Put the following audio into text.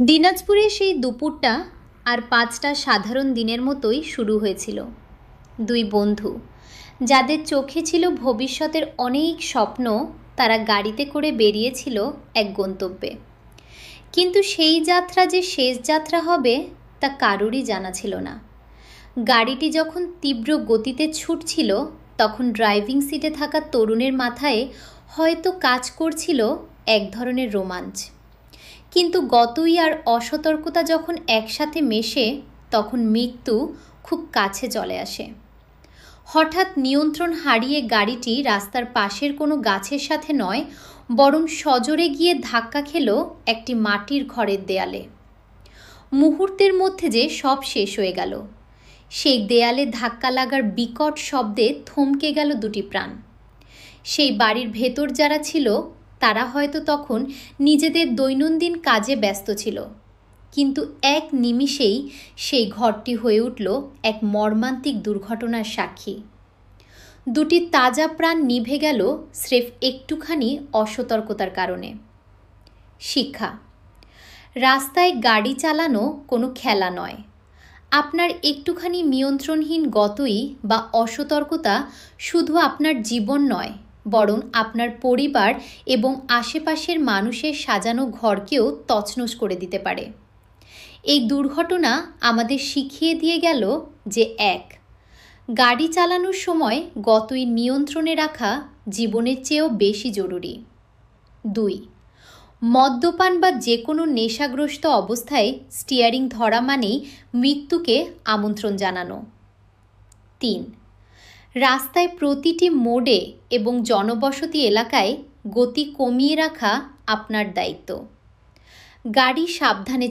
দিনাজপুরে সেই দুপুরটা আর ৫টা সাধারণ দিনের মতোই শুরু হয়েছিল। দুই বন্ধু, যাদের চোখে ছিল ভবিষ্যতের অনেক স্বপ্ন, তারা গাড়িতে করে বেরিয়েছিল এক গন্তব্যে। কিন্তু সেই যাত্রা যে শেষ যাত্রা হবে তা কারোরই জানা ছিল না। গাড়িটি যখন তীব্র গতিতে ছুটছিল, তখন ড্রাইভিং সিটে থাকা তরুণের মাথায় হয়তো কাজ করছিল এক ধরনের রোমাঞ্চ। কিন্তু গতই আর অসতর্কতা যখন একসাথে মেশে, তখন মৃত্যু খুব কাছে চলে আসে। হঠাৎ নিয়ন্ত্রণ হারিয়ে গাড়িটি রাস্তার পাশের কোনো গাছের সাথে নয়, বরং সজোরে গিয়ে ধাক্কা খেল একটি মাটির ঘরের দেয়ালে। মুহূর্তের মধ্যে যে সব শেষ হয়ে গেল। সেই দেয়ালে ধাক্কা লাগার বিকট শব্দে থমকে গেল দুটি প্রাণ। সেই বাড়ির ভেতর যারা ছিল, তারা হয়তো তখন নিজেদের দৈনন্দিন কাজে ব্যস্ত ছিল, কিন্তু এক নিমিষেই সেই ঘরটি হয়ে উঠল এক মর্মান্তিক দুর্ঘটনার সাক্ষী। দুটি তাজা প্রাণ নিভে গেল স্রেফ একটুখানি অসতর্কতার কারণে। শিক্ষা: রাস্তায় গাড়ি চালানো কোনো খেলা নয়। আপনার একটুখানি নিয়ন্ত্রণহীন গতই বা অসতর্কতা শুধু আপনার জীবন নয়, বরং আপনার পরিবার এবং আশেপাশের মানুষের সাজানো ঘরকেও তছনছ করে দিতে পারে। এই দুর্ঘটনা আমাদের শিখিয়ে দিয়ে গেল যে গাড়ি চালানোর সময় গতই নিয়ন্ত্রণে রাখা জীবনের চেয়েও বেশি জরুরি। 2, মদ্যপান বা যে কোনো নেশাগ্রস্ত অবস্থায় স্টিয়ারিং ধরা মানেই মৃত্যুকে আমন্ত্রণ জানানো। 3, রাস্তায় প্রতিটি মোড়ে এবং জনবসতি এলাকায় গতি কমিয়ে রাখা আপনার দায়িত্ব। গাড়ি সাবধানে